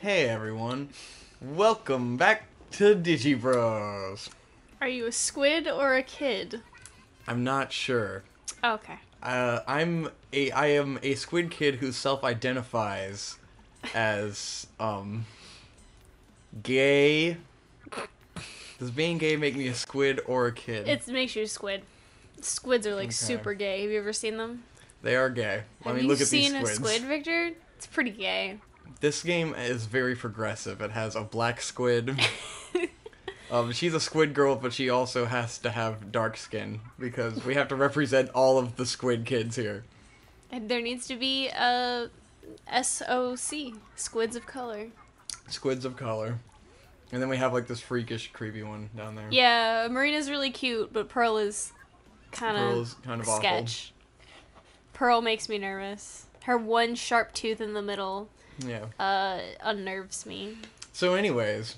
Hey everyone, welcome back to Digibros. Are you a squid or a kid? I'm not sure. Okay. I am a squid kid who self-identifies as gay. Does being gay make me a squid or a kid? It makes you a squid. Squids are like Okay. super gay. Have you ever seen them? They are gay. Have Look you at these seen a squids. squid, Victor? It's pretty gay. This game is very progressive. It has a black squid. She's a squid girl, but she also has to have dark skin because we have to represent all of the squid kids here. And there needs to be a SOC, squids of color. Squids of color. And then we have like this freakish, creepy one down there. Yeah, Marina's really cute, but Pearl is kind of sketch. Awful. Pearl makes me nervous. Her one sharp tooth in the middle unnerves me. So anyways,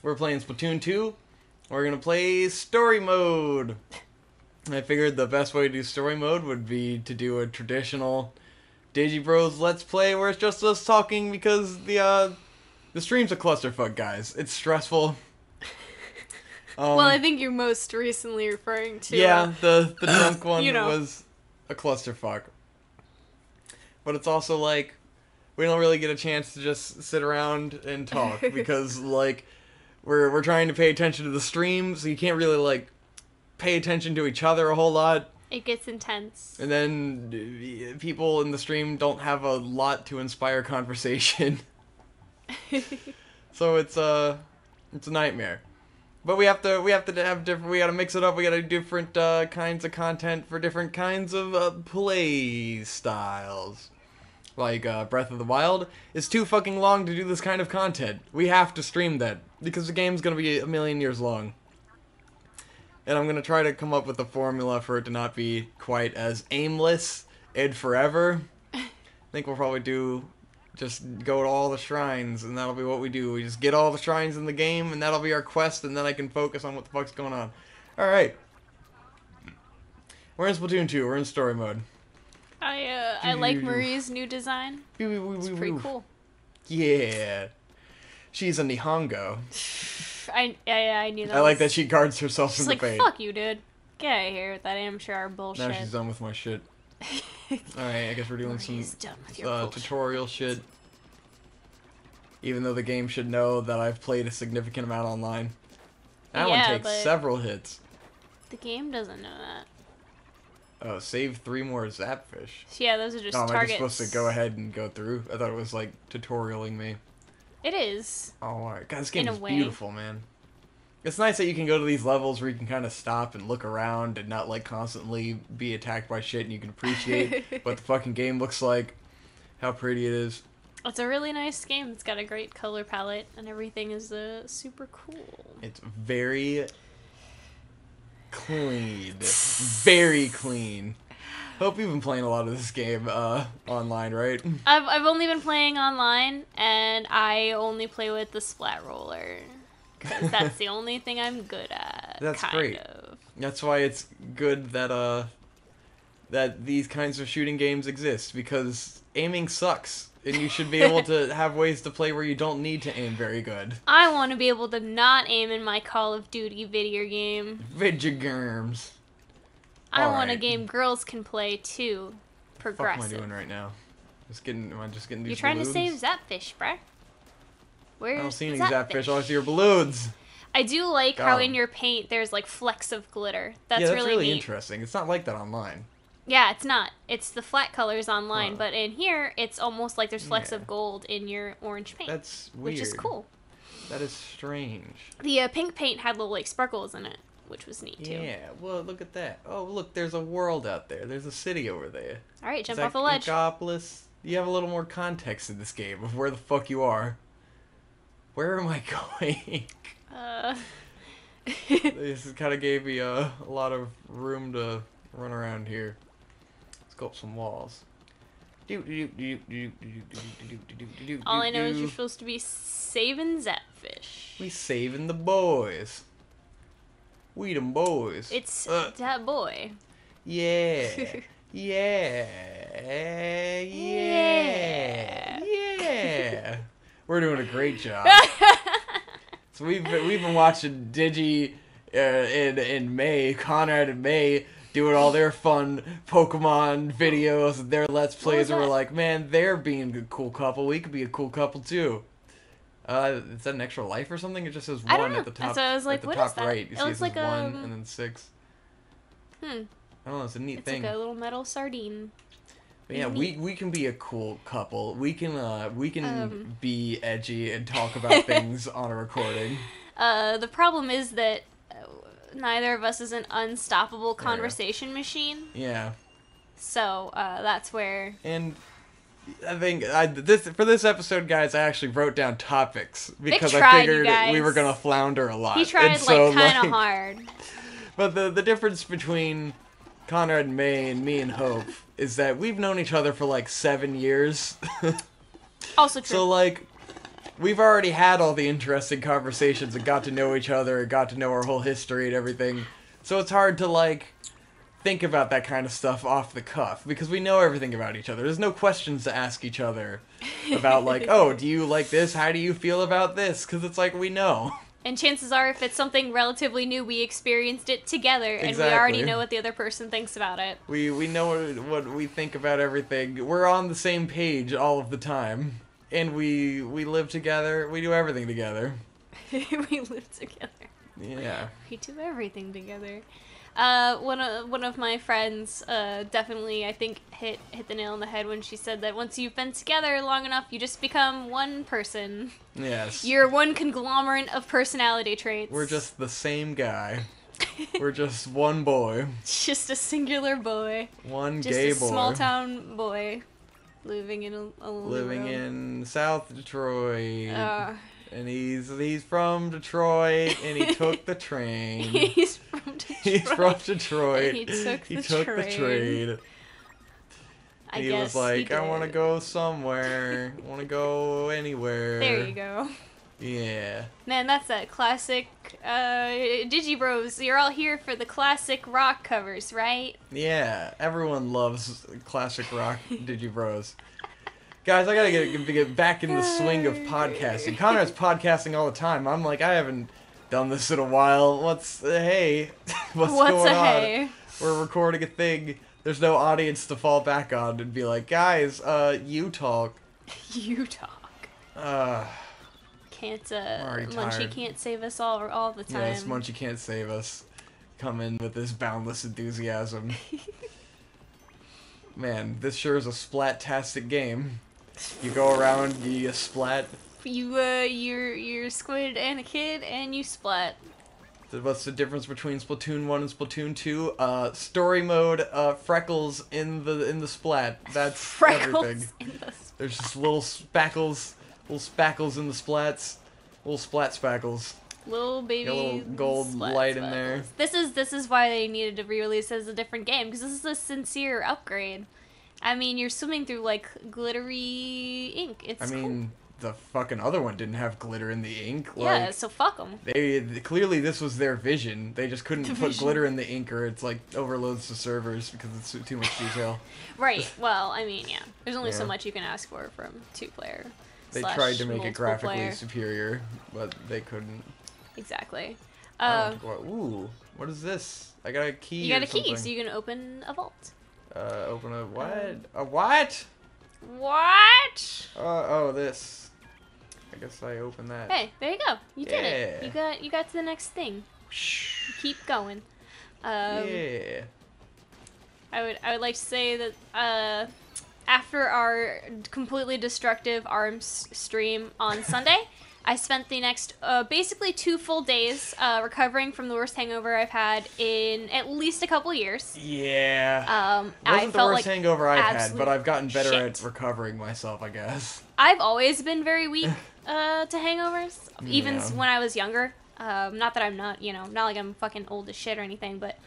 we're playing Splatoon 2. We're going to play story mode. I figured the best way to do story mode would be to do a traditional Digibros Let's Play where it's just us talking because the stream's a clusterfuck, guys. It's stressful. Well, I think you're most recently referring to... Yeah, the drunk one you know. Was a clusterfuck. But it's also like, we don't really get a chance to just sit around and talk because, like, we're trying to pay attention to the stream, so you can't really, like, pay attention to each other a whole lot. It gets intense. And then people in the stream don't have a lot to inspire conversation. So it's a nightmare. But we gotta mix it up. We gotta do different kinds of content for different kinds of play styles. Like Breath of the Wild is too fucking long to do this kind of content. We have to stream that because the game's gonna be a million years long. And I'm gonna try to come up with a formula for it to not be quite as aimless and forever. I think we'll probably just go to all the shrines, and that'll be what we do. We just get all the shrines in the game, and that'll be our quest, and then I can focus on what the fuck's going on. Alright. We're in Splatoon 2. We're in story mode. I like Marie's new design. It's pretty cool. Yeah. She's a Nihongo. I knew that. I like that she guards herself from the like, paint. fuck you, dude. Get out of here with that amateur bullshit. Now she's done with my shit. Alright, I guess we're doing some tutorial shit. Even though the game should know that I've played a significant amount online. That one takes several hits. The game doesn't know that. Oh, save 3 more Zapfish. Yeah, those are just targets. Am I just supposed to go ahead and go through? I thought it was like tutorialing me. It is. Oh, alright. God, this game is beautiful, man. It's nice that you can go to these levels where you can kind of stop and look around and not, like, constantly be attacked by shit, and you can appreciate what the fucking game looks like, how pretty it is. It's a really nice game. It's got a great color palette, and everything is super cool. It's very clean. Very clean. Hope you've been playing a lot of this game online, right? I've only been playing online, and I only play with the splat roller. Because that's the only thing I'm good at. That's great. That's why it's good that that these kinds of shooting games exist, because aiming sucks, and you should be able to have ways to play where you don't need to aim very good. I want to be able to not aim in my Call of Duty video game. Video games. I want a game girls can play too. Progressive. What the fuck am I doing right now? Am I just getting these You're trying balloons? to save Zapfish, bruh. I don't see any Zapfish. All I see are balloons. I do like how in your paint there's like flecks of glitter. That's really neat. Interesting. It's not like that online. Yeah, it's not. It's the flat colors online, but in here it's almost like there's flecks of gold in your orange paint. That's weird. Which is cool. That is strange. The pink paint had little like sparkles in it, which was neat too. Yeah, well, look at that. Oh, look, there's a world out there. There's a city over there. All right, jump off the ledge. Metropolis? You have a little more context in this game of where the fuck you are. Where am I going? This kind of gave me a lot of room to run around here. Let's go up some walls. All I know is you're supposed to be saving Zapfish. We saving the boys. We them boys. It's that boy. Yeah. Yeah. Yeah. Yeah. We're doing a great job. So we've been watching Digi and May, Conrad and May, doing all their fun Pokemon videos and their Let's Plays, and we're like, man, they're being a cool couple. We could be a cool couple too. Is that an extra life or something? It just says 1 at the top. So I was like, at the what top is that? right. You see it says like 1 and then 6. I don't know. It's a neat thing. It's like a little metal sardine. But yeah, we can be a cool couple. We can be edgy and talk about things on a recording. The problem is that neither of us is an unstoppable conversation machine. Yeah. So that's where. And I think for this episode, guys, I actually wrote down topics because I figured we were gonna flounder a lot. He tried kind of hard. But the difference between Conrad and May and me and Hope is that we've known each other for like 7 years. Also true. So like, we've already had all the interesting conversations and got to know each other and got to know our whole history and everything. So it's hard to like think about that kind of stuff off the cuff because we know everything about each other. There's no questions to ask each other about like, oh, do you like this? How do you feel about this? Because it's like we know. And chances are, if it's something relatively new, we experienced it together, and we already know what the other person thinks about it. We know what we think about everything. We're on the same page all of the time. And we live together. We do everything together. We live together. Yeah. We do everything together. One of my friends definitely, I think, hit the nail on the head when she said that once you've been together long enough, you just become one person. Yes. You're one conglomerate of personality traits. We're just the same guy. We're just one boy. Just a singular boy. One just gay a boy. Small town boy. Living in a living room. in South Detroit. And he's from Detroit, and he took the train. He's from Detroit. He's from Detroit. And he took the train. He was like, I want to go somewhere. I want to go anywhere. There you go. Yeah. Man, that's that classic Digibros. You're all here for the classic rock covers, right? Yeah, everyone loves classic rock Digibros. Guys, I gotta get back in the swing of podcasting. Conrad's podcasting all the time. I'm like, I haven't done this in a while. Hey, what's going on? Hey? We're recording a thing. There's no audience to fall back on and be like, guys, you talk. You talk. Munchie can't save us all the time. Yes, Munchie can't save us. Come in with this boundless enthusiasm. Man, this sure is a splat-tastic game. You go around, you splat. You're Squid and a kid, and you splat. What's the difference between Splatoon 1 and Splatoon 2? Story mode, freckles in the splat. That's freckles everything. In the splat. There's just little spackles in the splats. Little splat spackles. Little baby. Got a little gold light in there. This is why they needed to re-release as a different game, because this is a sincere upgrade. I mean, you're swimming through like glittery ink. It's cool. The fucking other one didn't have glitter in the ink. Yeah, so fuck them. They clearly this was their vision. They just couldn't put glitter in the ink, or it's like overloads the servers because it's too much detail. Right. Well, I mean, yeah. There's only so much you can ask for from 2-player. They tried to make it graphically superior, but they couldn't. Exactly. Ooh, what is this? I got a key. You got a key, so you can open a vault. Open a what? A what? What? Oh, this. I guess I opened that. Hey, there you go. You did it. You got to the next thing. You keep going. Yeah. I would like to say that after our completely destructive ARMS stream on Sunday, I spent the next basically 2 full days recovering from the worst hangover I've had in at least a couple years. Yeah. Wasn't the worst hangover I've had, but I've gotten better at recovering myself, I guess. I've always been very weak to hangovers, even when I was younger. Not that I'm not, not like I'm fucking old as shit or anything, but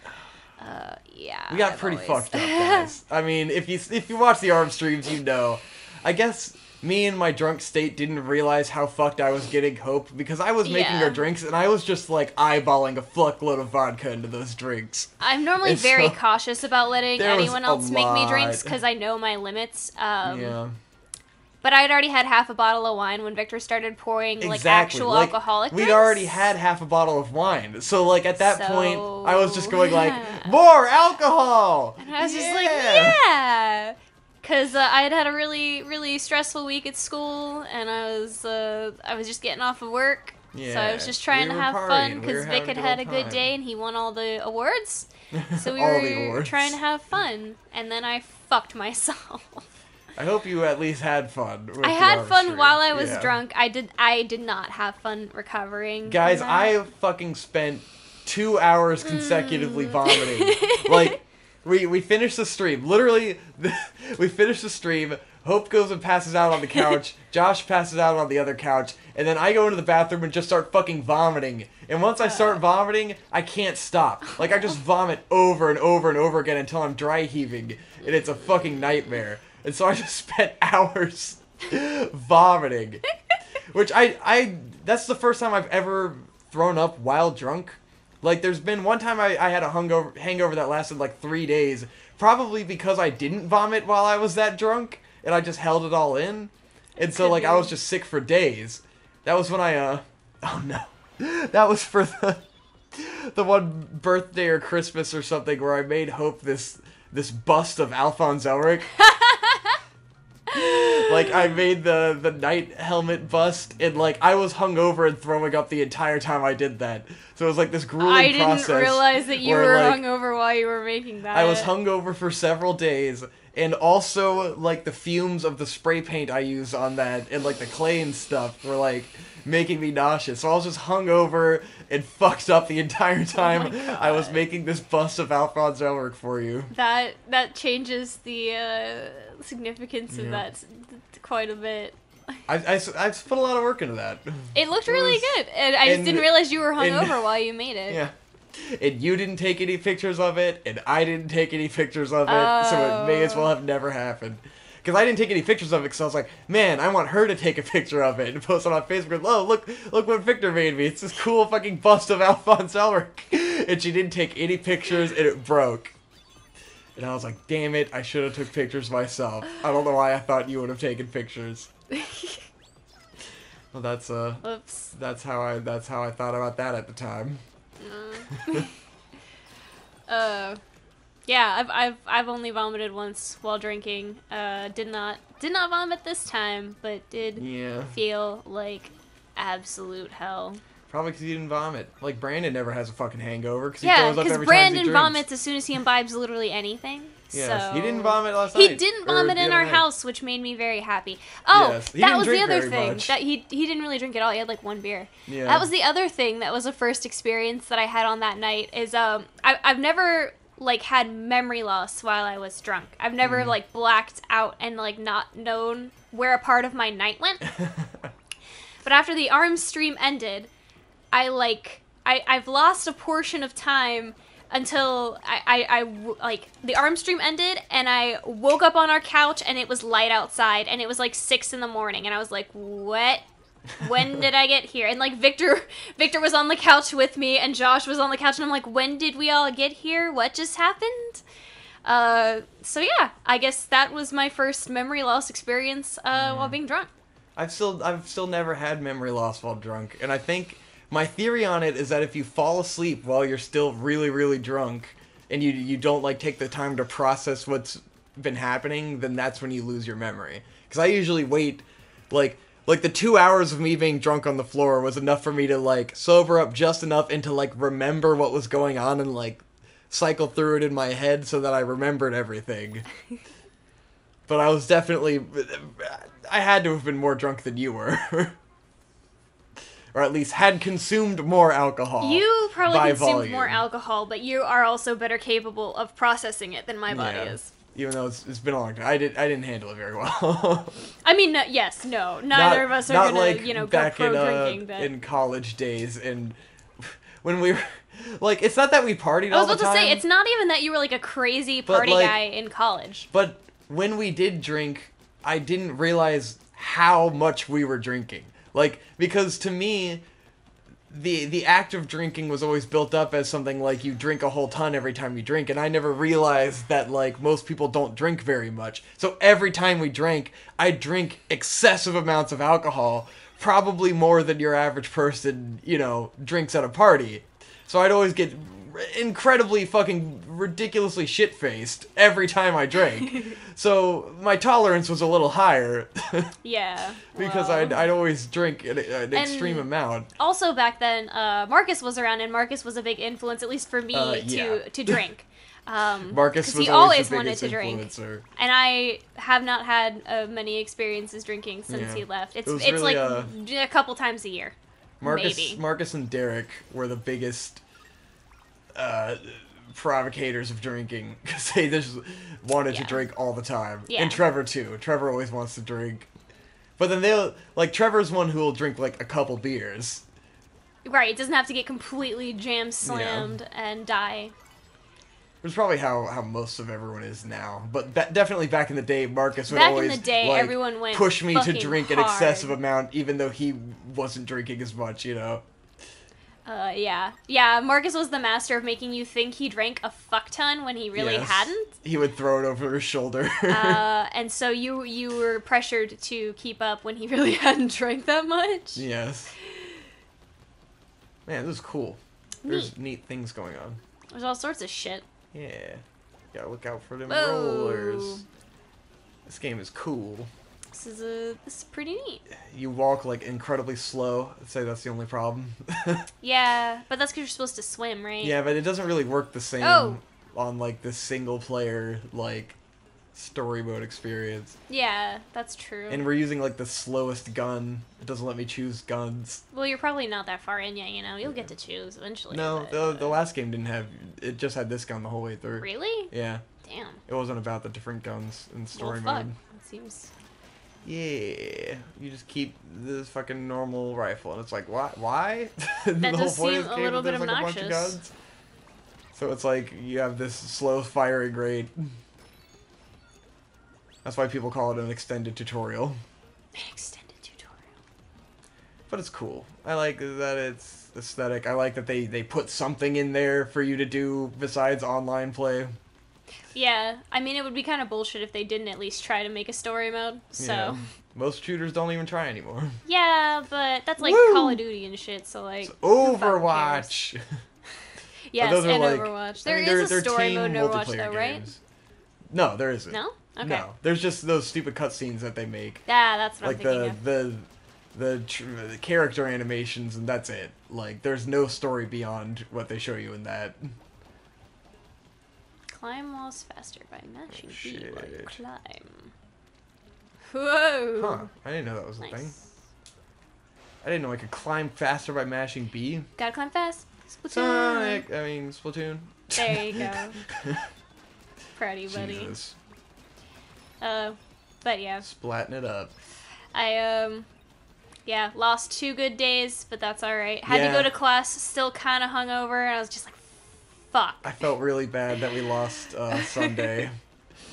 yeah. We got pretty fucked up, guys. I mean, if you watch the ARM streams, you know. I guess me in my drunk state didn't realize how fucked I was getting Hope because I was making her drinks and I was just like eyeballing a fuckload of vodka into those drinks. I'm normally very cautious about letting anyone else make me drinks because I know my limits. But I had already had half a bottle of wine when Victor started pouring, like, actual alcoholic drinks. We'd already had half a bottle of wine. So, like, at that point, I was just going, like, more alcohol! And I was just like, yeah! Because I had a really, really stressful week at school, and I was just getting off of work. Yeah, so I was just trying to have fun, because Vic had a good day, and he won all the awards. So we were trying to have fun, and then I fucked myself. I hope you at least had fun. I had fun while I was drunk. I did not have fun recovering. Guys, I fucking spent 2 hours consecutively vomiting. Like, we finished the stream. Literally, we finished the stream. Hope goes and passes out on the couch. Josh passes out on the other couch. And then I go into the bathroom and just start fucking vomiting. And once I start vomiting, I can't stop. Like, I just vomit over and over and over again until I'm dry heaving. And it's a fucking nightmare. And so I just spent hours vomiting. Which that's the first time I've ever thrown up while drunk. Like, there's been one time I had a hangover that lasted like 3 days. Probably because I didn't vomit while I was that drunk. And I just held it all in. And so, like, I was just sick for days. That was when oh no. That was for the one birthday or Christmas or something where I made Hope this bust of Alphonse Elric. Like, I made the knight helmet bust, and, like, I was hungover and throwing up the entire time I did that. So it was, like, this grueling process. I didn't realize that you were hungover while you were making that. I was hungover for several days, and also, like, the fumes of the spray paint I used on that, and, like, the clay and stuff were, like, making me nauseous. So I was just hungover and fucked up the entire time I was making this bust of Alphonse Elric for you. That changes the significance of that quite a bit. I put a lot of work into that. It looked really good, and I just didn't realize you were hungover while you made it. Yeah. And you didn't take any pictures of it, and I didn't take any pictures of it, so it may as well have never happened. Because I didn't take any pictures of it, because I was like, man, I want her to take a picture of it and post it on Facebook. Oh, look what Victor made me. It's this cool fucking bust of Alphonse Elric. And she didn't take any pictures, and it broke. And I was like, damn it, I should have took pictures myself. I don't know why I thought you would have taken pictures. Well, Oops. That's how I thought about that at the time. Yeah, I've only vomited once while drinking. Did not vomit this time, but did feel like absolute hell. Probably because you didn't vomit. Like, Brandon never has a fucking hangover because he throws up every time he drinks. Brandon vomits as soon as he imbibes literally anything. Yes, so. He didn't vomit last night. He didn't vomit in our house, which made me very happy. Oh, yes, that was the other thing. That he didn't really drink at all. He had like one beer. Yeah. That was the other thing that was a first experience that I had on that night. Is I've never like had memory loss while I was drunk. I've never like blacked out and like not known where a part of my night went. But after the arms stream ended, I've lost a portion of time until I the arm stream ended and I woke up on our couch and it was light outside and it was like 6 a.m. and I was like, what? When did I get here? And like Victor was on the couch with me and Josh was on the couch and I'm like, when did we all get here? What just happened? So yeah, I guess that was my first memory loss experience while being drunk. I've still never had memory loss while drunk, and I think my theory on it is that if you fall asleep while you're still really, really drunk, and you don't like take the time to process what's been happening, then that's when you lose your memory. Because I usually wait, like the 2 hours of me being drunk on the floor was enough for me to like sober up just enough and to like remember what was going on and like cycle through it in my head so that I remembered everything. But I was definitely, I had to have been more drunk than you were. Or at least had consumed more alcohol. You probably consumed more alcohol, but you are also better capable of processing it than my body is. Even though it's been a long time. I didn't handle it very well. I mean, neither of us are going to, go pro drinking. But in college days, and when we were, like, it's not that we partied all the time. I was about to say, it's not even that you were, like, a crazy party guy in college. But when we did drink, I didn't realize how much we were drinking. Like, because to me, the act of drinking was always built up as something like you drink a whole ton every time you drink, and I never realized that like most people don't drink very much. So every time we drank, I drink excessive amounts of alcohol, probably more than your average person, you know, drinks at a party. So I'd always get incredibly fucking ridiculously shit-faced every time I drank. So my tolerance was a little higher. Yeah. Because well. I'd always drink an extreme amount. Also back then, Marcus was around, and Marcus was a big influence, at least for me, to drink. Marcus was he always the wanted biggest to drink, influencer. and I have not had many experiences drinking since he left. It's really, like a couple times a year. Maybe. Marcus and Derek were the biggest provocators of drinking, because they just wanted to drink all the time. Yeah. And Trevor too. Trevor always wants to drink. But then they'll, like, Trevor's one who will drink like a couple beers. Right, it doesn't have to get completely jam-slammed and die. Which is probably how most of everyone is now. But definitely back in the day, Marcus would back always in the day, like, everyone went push me to drink hard. an excessive amount, even though he wasn't drinking as much, you know? Yeah, Marcus was the master of making you think he drank a fuck ton when he really hadn't. He would throw it over his shoulder. And so you were pressured to keep up when he really hadn't drank that much. Yes. Man, this is cool. There's neat things going on. There's all sorts of shit. Yeah. Gotta look out for them Whoa. rollers. This game is cool. This is pretty neat. You walk like incredibly slow. I'd say that's the only problem. Yeah, but that's because you're supposed to swim, right? Yeah, but it doesn't really work the same on like the single player like story mode experience. Yeah, that's true. And we're using like the slowest gun. It doesn't let me choose guns. Well, you're probably not that far in yet, you know. You'll get to choose eventually. No, but, the last game didn't have. It just had this gun the whole way through. Really? Yeah. Damn. It wasn't about the different guns in story well, fuck. mode. It seems. Yeah, you just keep this fucking normal rifle, and it's like, why? That the does whole point seem of this a game little is bit there's, like, a bunch of obnoxious. guns. So it's like you have this slow firing rate. That's why people call it an extended tutorial. An extended tutorial. But it's cool. I like that it's aesthetic. I like that they put something in there for you to do besides online play. Yeah, I mean, it would be kind of bullshit if they didn't at least try to make a story mode, so... Yeah. Most shooters don't even try anymore. Yeah, but that's like Woo! Call of Duty and shit, so like... It's Overwatch! Yes, those are and like, Overwatch. There is a story mode in Overwatch though, right? Games. No, there isn't. No? Okay. No, there's just those stupid cutscenes that they make. Yeah, that's what like I'm thinking the character animations, and that's it. Like, there's no story beyond what they show you in that. Climb walls faster by mashing B while you Shit. climb. Whoa! Huh, I didn't know that was a Nice. thing. I didn't know I could climb faster by mashing B. Gotta climb fast. Splatoon. Sonic, I mean, Splatoon. There you go. Proud of you, buddy. Jesus. But yeah. Splatting it up. Yeah, lost 2 good days, but that's alright. Had to go to class, still kinda hungover, and I was just like, fuck. I felt really bad that we lost Sunday.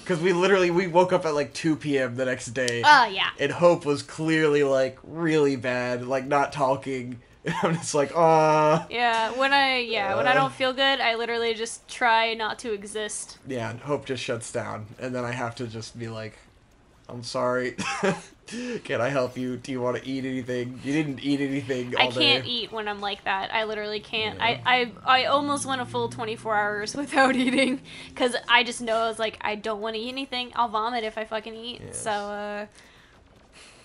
Because we woke up at like 2 p.m. the next day. Oh, yeah. And Hope was clearly like really bad, like not talking. And I'm just like, Yeah, when I don't feel good, I literally just try not to exist. Yeah, and Hope just shuts down. And then I have to just be like, I'm sorry. Can I help you? Do you want to eat anything? You didn't eat anything all I can't day. eat when I'm like that. I literally can't. Yeah. I almost went a full 24 hours without eating because I just know I was like, I don't want to eat anything. I'll vomit if I fucking eat. Yes. So,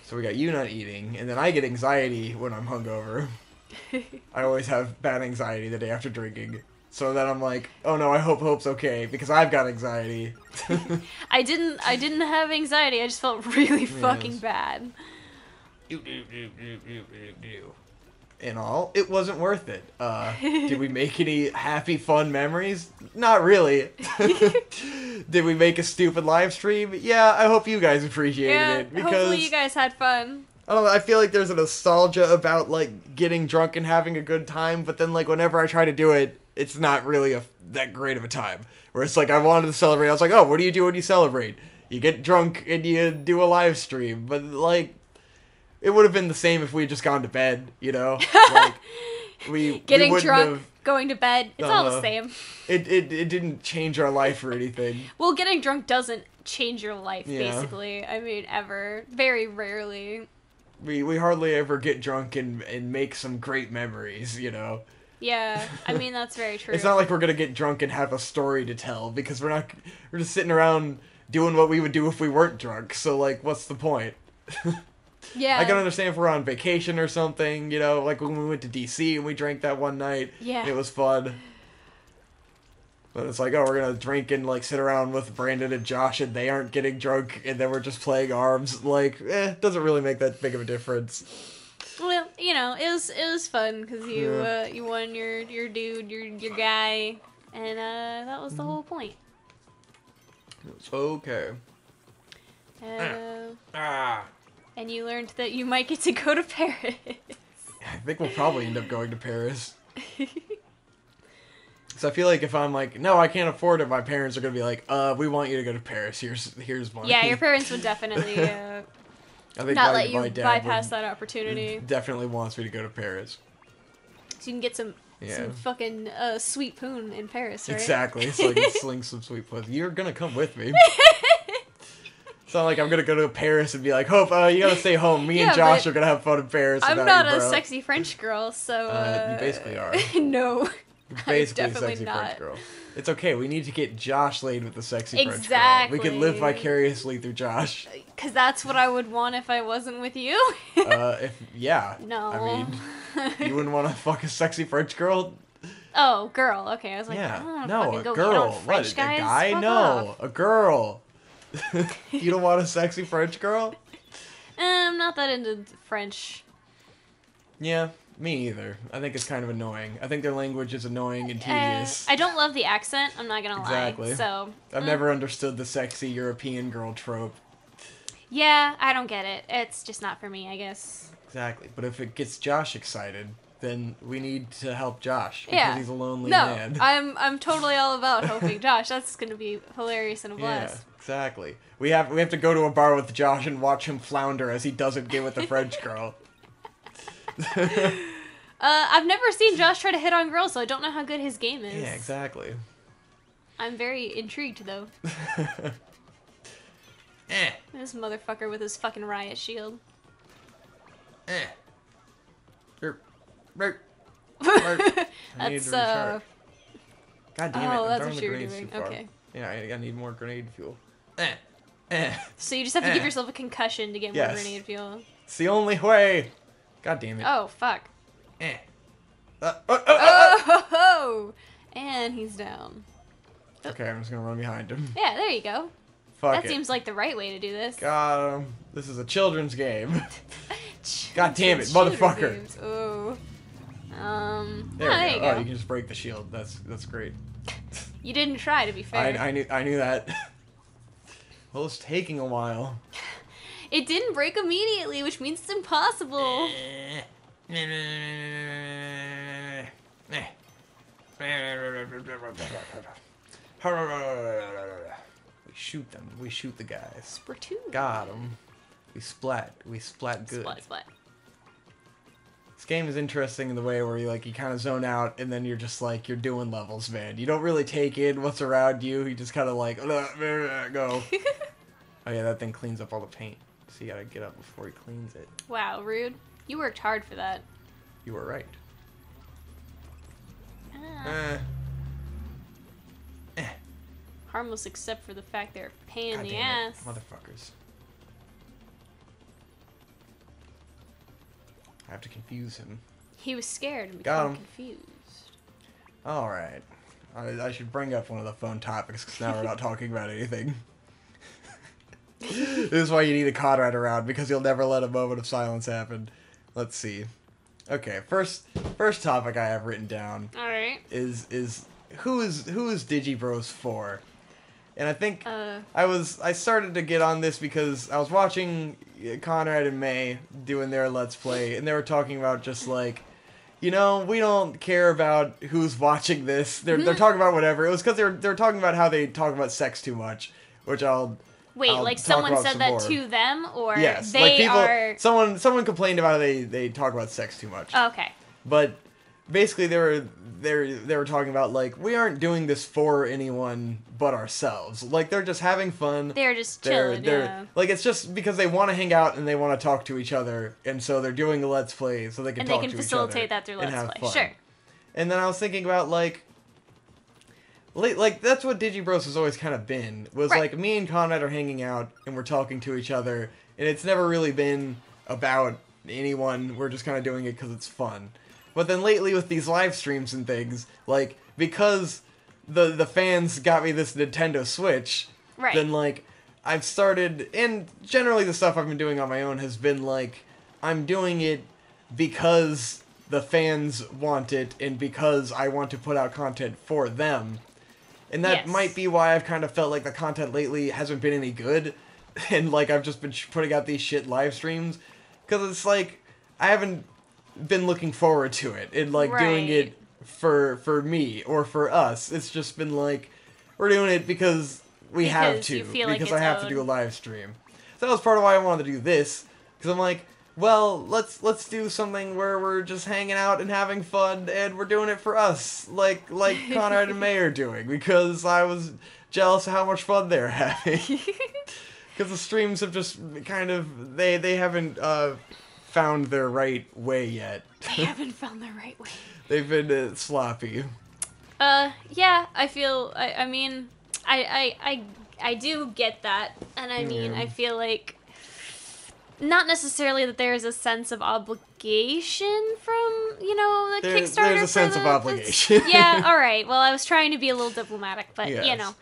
So we got you not eating, and then I get anxiety when I'm hungover. I always have bad anxiety the day after drinking. So then I'm like, oh no, I hope Hope's okay, because I've got anxiety. I didn't have anxiety. I just felt really fucking bad. In all, it wasn't worth it. Did we make any happy, fun memories? Not really. Did we make a stupid live stream? Yeah, I hope you guys appreciated it. Because hopefully you guys had fun. I don't know, I feel like there's a nostalgia about, like, getting drunk and having a good time, but then, like, whenever I try to do it, it's not really that great of a time. Where it's like, I wanted to celebrate, I was like, oh, what do you do when you celebrate? You get drunk and you do a live stream, but, like, it would have been the same if we had just gone to bed, you know? Like, Getting drunk, going to bed, it's all the same. It didn't change our life or anything. Well, getting drunk doesn't change your life, basically. I mean, ever. Very rarely. We hardly ever get drunk and make some great memories, you know? Yeah, I mean, that's very true. It's not like we're gonna get drunk and have a story to tell, because we're just sitting around doing what we would do if we weren't drunk, so, like, what's the point? Yeah. I can understand if we're on vacation or something, you know, like when we went to DC and we drank that one night. Yeah. It was fun. But it's like, oh, we're gonna drink and, like, sit around with Brandon and Josh and they aren't getting drunk and then we're just playing ARMS. Like, doesn't really make that big of a difference. Well, you know, it was fun because you won your dude, your guy, and that was the whole point. It's okay. And you learned that you might get to go to Paris. I think we'll probably end up going to Paris. So I feel like if I'm like, no, I can't afford it, my parents are going to be like, we want you to go to Paris. Here's money. Yeah, your parents would definitely I think not let you bypass that opportunity. Definitely wants me to go to Paris. So you can get some fucking sweet poon in Paris, right? Exactly. It's like sling some sweet poon. You're going to come with me. It's not like I'm going to go to Paris and be like, Hope, you got to stay home. Me and Josh are going to have fun in Paris. I'm not a sexy French girl, so... you basically are. No. You're basically a sexy French girl. It's okay. We need to get Josh laid with the sexy French girl. We can live vicariously through Josh. Because that's what I would want if I wasn't with you. Yeah. No. I mean, you wouldn't want to fuck a sexy French girl? Oh, girl. Okay, I was like, no, a girl. What? A guy? Fuck no, off. A girl. You don't want a sexy French girl? I'm not that into French. Yeah, me either. I think it's kind of annoying. I think their language is annoying and tedious. I don't love the accent, I'm not gonna lie. Exactly. So I've never understood the sexy European girl trope. Yeah, I don't get it. It's just not for me, I guess. Exactly. But if it gets Josh excited, then we need to help Josh because he's a lonely man. I'm totally all about helping Josh. That's gonna be hilarious and a blast. Yeah, exactly. We have to go to a bar with Josh and watch him flounder as he doesn't get with the French girl. I've never seen Josh try to hit on girls, so I don't know how good his game is. Yeah, exactly. I'm very intrigued though. This motherfucker with his fucking riot shield. That's God damn it! Oh, I'm that's throwing what the you were grenades doing. too far. Okay. Yeah, I need more grenade fuel. So you just have to give yourself a concussion to get more grenade fuel. It's the only way. God damn it. Oh fuck. And he's down. Okay, I'm just gonna run behind him. Yeah, there you go. That seems like the right way to do this. Got him. This is a children's game. God damn it, motherfucker. Ooh. There you go. Oh, you can just break the shield. That's great. You didn't try, to be fair. I knew that. Well, it's taking a while. It didn't break immediately, which means it's impossible. We shoot them. We shoot the guys. Splatoon. Got them. We splat good. Splat. This game is interesting in the way where you kind of zone out and then you're just like, you're doing levels, man. You don't really take in what's around you. You just kind of like, go. Oh yeah, that thing cleans up all the paint. So you gotta get up before he cleans it. Wow, rude. You worked hard for that. You were right. Harmless except for the fact they're a pain in the ass. Motherfuckers. I have to confuse him. He was scared and became confused. Alright. I should bring up one of the phone topics because now we're not talking about anything. This is why you need a Conrad around, because you'll never let a moment of silence happen. Let's see. Okay, first topic I have written down. Alright. Is who is Digibros for? And I think I started to get on this because I was watching Conrad and May doing their Let's Play, and they were talking about just like, we don't care about who's watching this. They're talking about whatever. It was because they're talking about how they talk about sex too much, which I'll like someone said that to them, or yes, they are... Someone complained about how they talk about sex too much. Okay. But basically they were talking about, like, we aren't doing this for anyone but ourselves. Like, they're just having fun. They're just chilling, yeah. Like, it's just because they want to hang out and they want to talk to each other, and so they're doing a Let's Play so they can talk to each other. And they can facilitate that through Let's Play. Sure. And then I was thinking about, like, that's what Digibros has always kind of been. Was, like, me and Conrad are hanging out, and we're talking to each other, and it's never really been about anyone. We're just kind of doing it because it's fun. But then lately with these live streams and things, like, because the fans got me this Nintendo Switch, then, like, I've started, and generally the stuff I've been doing on my own has been, like, I'm doing it because the fans want it, and because I want to put out content for them. And that might be why I've kind of felt like the content lately hasn't been any good, and, like, I've just been putting out these shit live streams, because it's, like, I haven't been looking forward to it and, like, doing it for me or for us. It's just been like, we're doing it because we have to, because I have to do a live stream. So that was part of why I wanted to do this, because I'm like, well, let's do something where we're just hanging out and having fun, and we're doing it for us, like Conrad and May are doing, because I was jealous of how much fun they're having. Because the streams have just kind of, they haven't found their right way yet. They haven't found their right way. They've been sloppy. Yeah, I feel, I mean, I do get that, and I mean, I feel like, not necessarily that there's a sense of obligation from, you know, the Kickstarter. There's a sense of obligation. Yeah, alright, well, I was trying to be a little diplomatic, but, you know.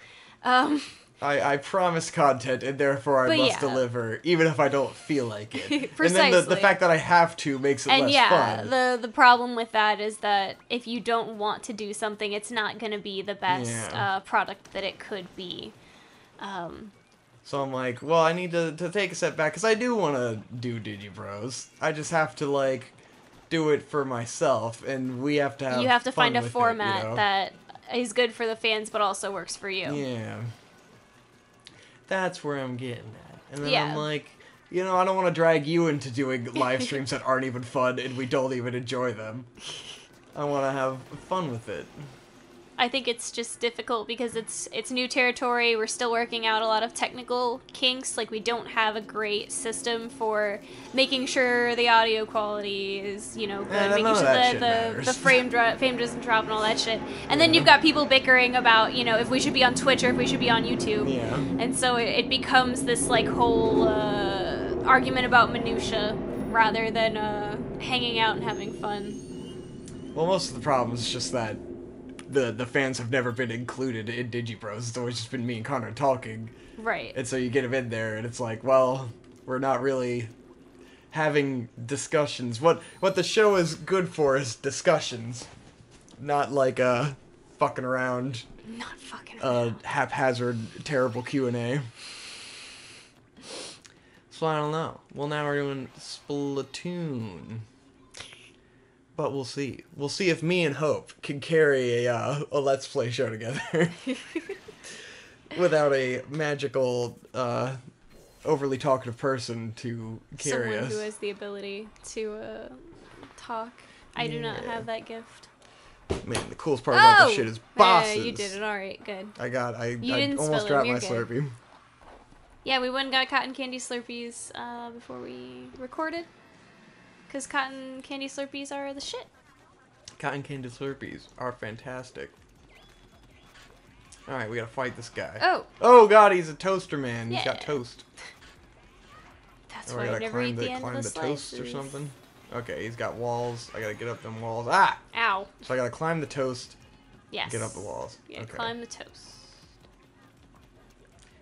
I promise content, and therefore I must deliver, even if I don't feel like it. Precisely. And then the fact that I have to makes it less fun. And the problem with that is that if you don't want to do something, it's not going to be the best product that it could be. So I'm like, well, I need to take a step back, because I do want to do Digibros. I just have to, like, do it for myself, and we have to have You have to fun find a with format it, you know? that is good for the fans, but also works for you. Yeah. That's where I'm getting at. And then I'm like, you know, I don't want to drag you into doing live streams that aren't even fun, and we don't even enjoy them. I want to have fun with it. I think it's just difficult because it's new territory. We're still working out a lot of technical kinks. Like, we don't have a great system for making sure the audio quality is, you know, good. Making sure the frame doesn't drop and all that shit. And then you've got people bickering about, you know, if we should be on Twitch or if we should be on YouTube. Yeah. And so it becomes this, like, whole argument about minutia rather than hanging out and having fun. Well, most of the problem is just that the fans have never been included in Digibros. It's always just been me and Connor talking. Right. And so you get them in there, and it's like, well, we're not really having discussions. What the show is good for is discussions, not like fucking around. Not fucking around. Haphazard, terrible Q&A. So I don't know. Well, now we're doing Splatoon. But we'll see. We'll see if me and Hope can carry a Let's Play show together. Without a magical, overly talkative person to carry us. Someone who has the ability to talk. I do not have that gift. Man, the coolest part about this shit is bosses. Yeah, you did it. Alright, good. I almost dropped my Slurpee. Yeah, we went and got cotton candy Slurpees before we recorded. Because cotton candy Slurpees are the shit. Cotton candy Slurpees are fantastic. Alright, we gotta fight this guy. Oh! Oh god, he's a toaster man. He's got toast. That's why I never eat the end of the toast or something. Okay, he's got walls. I gotta get up them walls. Ah! Ow. So I gotta climb the toast. Yes. Get up the walls. Yeah, climb the toast.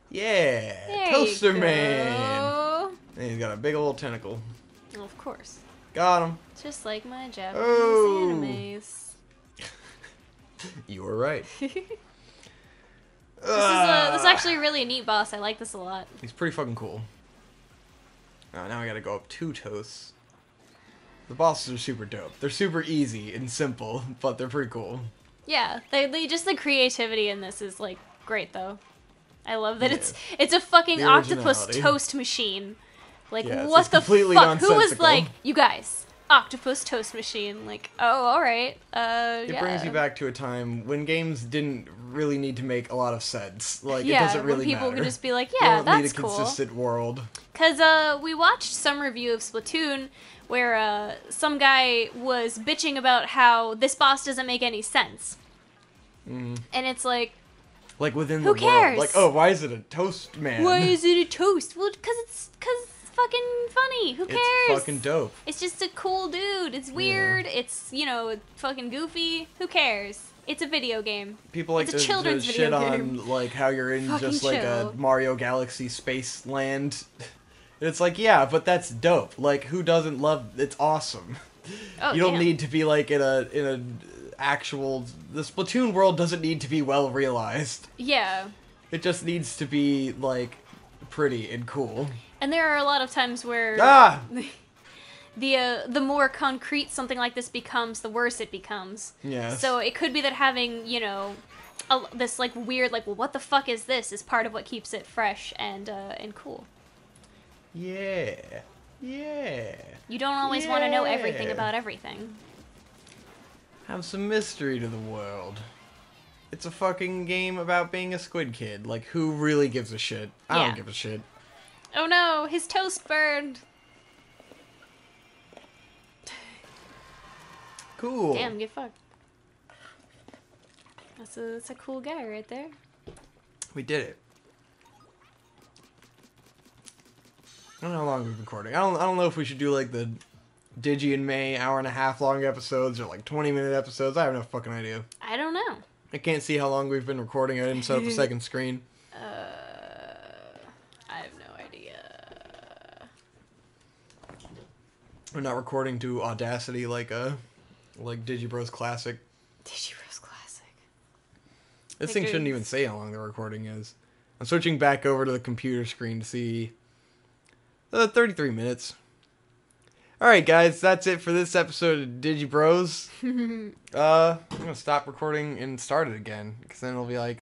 Yeah! There Toaster you man! And he's got a big old tentacle. Well, of course. Got him. Just like my Japanese animes. You were right. This is actually really a neat boss. I like this a lot. He's pretty fucking cool. Now I gotta go up 2 toasts. The bosses are super dope. They're super easy and simple, but they're pretty cool. Yeah, they just the creativity in this is like great though. I love that it's a fucking octopus toast machine. Like, what the fuck? Who was like, you guys, octopus toast machine. Like, oh, all right. It brings you back to a time when games didn't really need to make a lot of sense. Like, it doesn't really matter. People could just be like, yeah, that's cool. You don't need a consistent world. Because we watched some review of Splatoon where some guy was bitching about how this boss doesn't make any sense. And it's like within the world. Like, oh, why is it a toast man? Why is it a toast? Well, because it's fucking funny. Who cares? It's fucking dope. It's just a cool dude. It's weird. Yeah. It's, fucking goofy. Who cares? It's a video game. People like to shit on, like, how you're in fucking just, like, a Mario Galaxy space land. It's like, yeah, but that's dope. Like, who doesn't love... It's awesome. Oh, you don't need to be, like, in a actual... The Splatoon world doesn't need to be well realized. Yeah. It just needs to be, like, pretty and cool. And there are a lot of times where the more concrete something like this becomes, the worse it becomes. Yeah. So it could be that having, this like weird, like, well, what the fuck is this? Is part of what keeps it fresh and cool. Yeah. Yeah. You don't always want to know everything about everything. Have some mystery to the world. It's a fucking game about being a squid kid. Like, who really gives a shit? I don't give a shit. Oh no, his toast burned. Cool. Damn, get fucked. That's a cool guy right there. We did it. I don't know how long we've been recording. I don't know if we should do like the Digi and May 1.5 hour long episodes or like 20-minute episodes. I have no fucking idea. I don't know. I can't see how long we've been recording. I didn't set up a second screen. I have no idea. We're not recording to Audacity like Digibros Classic. Digibros Classic. This thing shouldn't even say how long the recording is. I'm switching back over to the computer screen to see 33 minutes. Alright guys, that's it for this episode of Digibros. I'm gonna stop recording and start it again, because then it'll be like